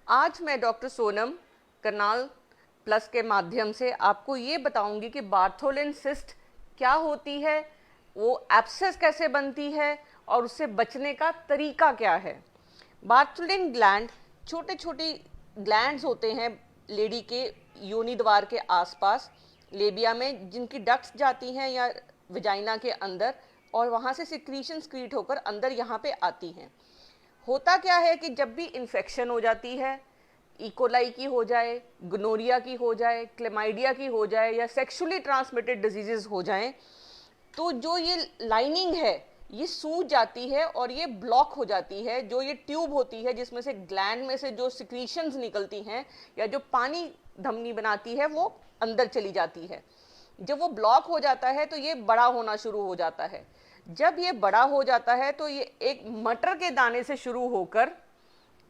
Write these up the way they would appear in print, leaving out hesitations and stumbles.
आज मैं doctor Sonam Karnal plus के माध्यम से आपको ये बताऊंगी कि बार्थोलिन सिस्ट क्या होती है, वो एब्सेस कैसे बनती है और उससे बचने का तरीका क्या है। बार्थोलिन ग्लैंड छोटे छोटे ग्लैंड्स होते हैं लेडी के योनि द्वार के आसपास लेबिया में, जिनकी डक्ट्स जाती हैं या विजाइना के अंदर और वहाँ से सिक्रीशन स्क्रीट होकर अंदर यहाँ पे आती हैं। होता क्या है कि जब भी इन्फेक्शन हो जाती है, इकोलाई की हो जाए, गोनोरिया की हो जाए, क्लेमाइडिया की हो जाए या सेक्सुअली ट्रांसमिटेड डिजीजेस हो जाएं, तो जो ये लाइनिंग है ये सूज जाती है और ये ब्लॉक हो जाती है। जो ये ट्यूब होती है जिसमें से ग्लैंड में से जो सिक्रीशंस निकलती हैं या जो पानी धमनी बनाती है वो अंदर चली जाती है। जब वो ब्लॉक हो जाता है तो ये बड़ा होना शुरू हो जाता है। जब ये बड़ा हो जाता है तो ये एक मटर के दाने से शुरू होकर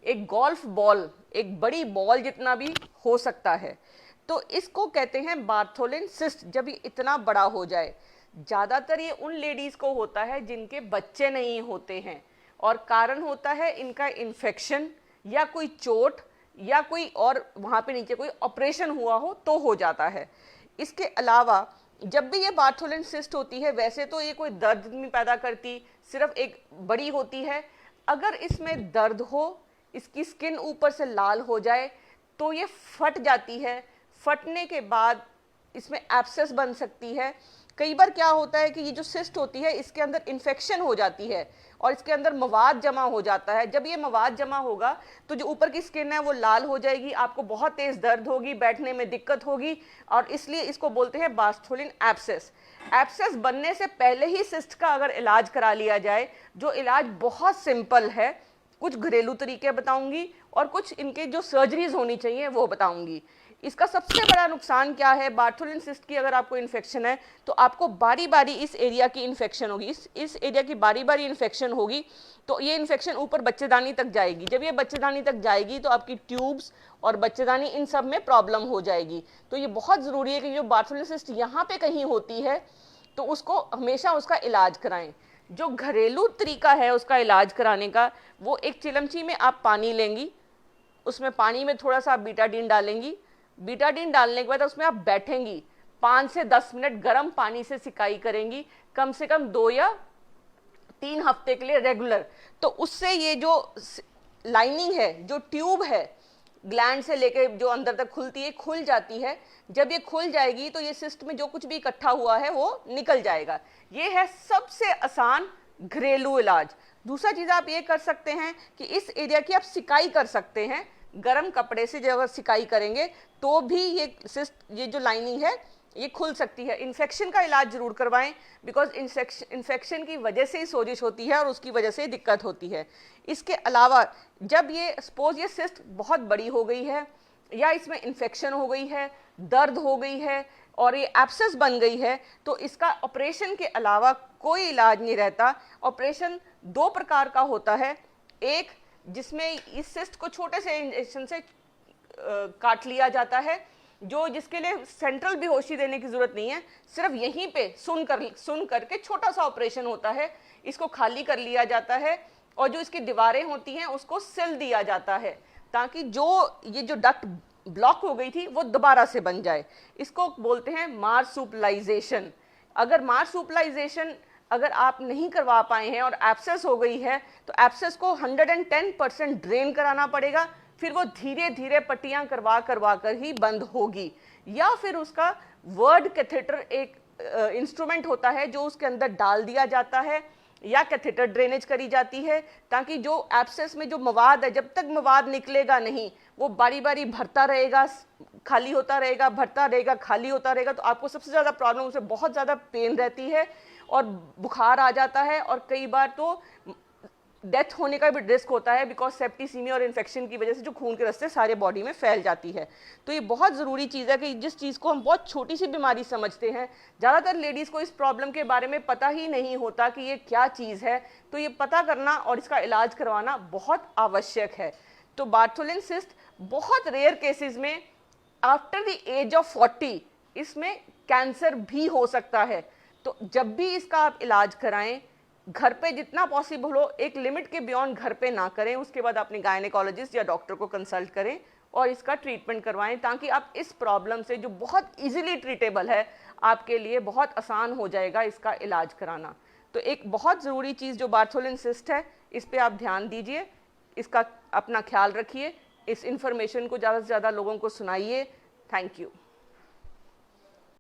एक गोल्फ बॉल, एक बड़ी बॉल जितना भी हो सकता है। तो इसको कहते हैं बार्थोलिन सिस्ट। जब ये इतना बड़ा हो जाए, ज़्यादातर ये उन लेडीज़ को होता है जिनके बच्चे नहीं होते हैं और कारण होता है इनका इन्फेक्शन या कोई चोट या कोई और वहाँ पे नीचे कोई ऑपरेशन हुआ हो तो हो जाता है। इसके अलावा जब भी ये बार्थोलिन सिस्ट होती है, वैसे तो ये कोई दर्द नहीं पैदा करती, सिर्फ एक बड़ी होती है। अगर इसमें दर्द हो, इसकी स्किन ऊपर से लाल हो जाए तो ये फट जाती है। फटने के बाद इसमें एब्सेस बन सकती है। कई बार क्या होता है कि ये जो सिस्ट होती है इसके अंदर इन्फेक्शन हो जाती है और इसके अंदर मवाद जमा हो जाता है। जब ये मवाद जमा होगा तो जो ऊपर की स्किन है वो लाल हो जाएगी, आपको बहुत तेज दर्द होगी, बैठने में दिक्कत होगी और इसलिए इसको बोलते हैं बार्थोलिन एब्सेस। एब्सेस बनने से पहले ही सिस्ट का अगर इलाज करा लिया जाए, जो इलाज बहुत सिंपल है, कुछ घरेलू तरीके बताऊंगी और कुछ इनके जो सर्जरीज होनी चाहिए वो बताऊंगी। इसका सबसे बड़ा नुकसान क्या है, बार्थोलिन सिस्ट की अगर आपको इन्फेक्शन है तो आपको बारी बारी इस एरिया की इन्फेक्शन होगी, इस एरिया की बारी बारी इन्फेक्शन होगी तो ये इन्फेक्शन ऊपर बच्चेदानी तक जाएगी। जब ये बच्चेदानी तक जाएगी तो आपकी ट्यूब्स और बच्चेदानी इन सब में प्रॉब्लम हो जाएगी। तो ये बहुत ज़रूरी है कि जो बार्थोलिन सिस्ट यहाँ पे कहीं होती है तो उसको हमेशा उसका इलाज कराएं। जो घरेलू तरीका है उसका इलाज कराने का, वो एक चिलमची में आप पानी लेंगी, उसमें पानी में थोड़ा सा बीटाडीन डालेंगी। बीटाडीन डालने के बाद उसमें आप बैठेंगी, 5 से 10 मिनट गर्म पानी से सिकाई करेंगी, कम से कम 2 या 3 हफ्ते के लिए रेगुलर। तो उससे ये जो लाइनिंग है, जो ट्यूब है ग्लैंड से लेके जो अंदर तक खुलती है, खुल जाती है। जब ये खुल जाएगी तो ये सिस्ट में जो कुछ भी इकट्ठा हुआ है वो निकल जाएगा। ये है सबसे आसान घरेलू इलाज। दूसरा चीज़ आप ये कर सकते हैं कि इस एरिया की आप सिकाई कर सकते हैं। गर्म कपड़े से जब सिकाई करेंगे तो भी ये सिस्ट, ये जो लाइनिंग है ये खुल सकती है। इन्फेक्शन का इलाज जरूर करवाएं, बिकॉज इन्फेक्शन की वजह से ही सोजिश होती है और उसकी वजह से दिक्कत होती है। इसके अलावा जब ये सपोज ये सिस्ट बहुत बड़ी हो गई है या इसमें इन्फेक्शन हो गई है, दर्द हो गई है और ये एब्सेस बन गई है, तो इसका ऑपरेशन के अलावा कोई इलाज नहीं रहता। ऑपरेशन 2 प्रकार का होता है, एक जिसमें इस सिस्ट को छोटे से इंजेक्शन से काट लिया जाता है, जो जिसके लिए सेंट्रल बेहोशी देने की जरूरत नहीं है, सिर्फ यहीं पे सुन करके छोटा सा ऑपरेशन होता है, इसको खाली कर लिया जाता है और जो इसकी दीवारें होती हैं उसको सिल दिया जाता है ताकि जो ये जो डक्ट ब्लॉक हो गई थी वो दोबारा से बन जाए। इसको बोलते हैं मार्सुपलाइजेशन। अगर मार्सुपलाइजेशन अगर आप नहीं करवा पाए हैं और एब्सेस हो गई है तो एब्सेस को 110% ड्रेन कराना पड़ेगा, फिर वो धीरे धीरे पट्टियां करवा करवा कर ही बंद होगी। या फिर उसका वर्ड कैथेटर एक इंस्ट्रूमेंट होता है जो उसके अंदर डाल दिया जाता है या कैथेटर ड्रेनेज करी जाती है, ताकि जो एब्सेस में जो मवाद है, जब तक मवाद निकलेगा नहीं वो बारी बारी भरता रहेगा, खाली होता रहेगा, भरता रहेगा, खाली होता रहेगा। तो आपको सबसे ज़्यादा प्रॉब्लम, उसे बहुत ज़्यादा पेन रहती है और बुखार आ जाता है और कई बार तो डेथ होने का भी रिस्क होता है, बिकॉज सेप्टिसीमिया और इन्फेक्शन की वजह से जो खून के रास्ते सारे बॉडी में फैल जाती है। तो ये बहुत ज़रूरी चीज़ है कि जिस चीज़ को हम बहुत छोटी सी बीमारी समझते हैं, ज़्यादातर लेडीज़ को इस प्रॉब्लम के बारे में पता ही नहीं होता कि ये क्या चीज़ है। तो ये पता करना और इसका इलाज करवाना बहुत आवश्यक है। तो बार्थोलिन सिस्ट बहुत रेयर केसेस में आफ्टर द एज ऑफ 40 इसमें कैंसर भी हो सकता है। तो जब भी इसका आप इलाज कराएं, घर पे जितना पॉसिबल हो, एक लिमिट के बियॉन्ड घर पे ना करें, उसके बाद अपने गायनेकोलॉजिस्ट या डॉक्टर को कंसल्ट करें और इसका ट्रीटमेंट करवाएं, ताकि आप इस प्रॉब्लम से, जो बहुत इजीली ट्रीटेबल है, आपके लिए बहुत आसान हो जाएगा इसका इलाज कराना। तो एक बहुत ज़रूरी चीज़ जो बार्थोलिन सिस्ट है, इस पे आप ध्यान दीजिए, इसका अपना ख्याल रखिए, इस इंफॉर्मेशन को ज़्यादा से ज़्यादा लोगों को सुनाइए। Thank you.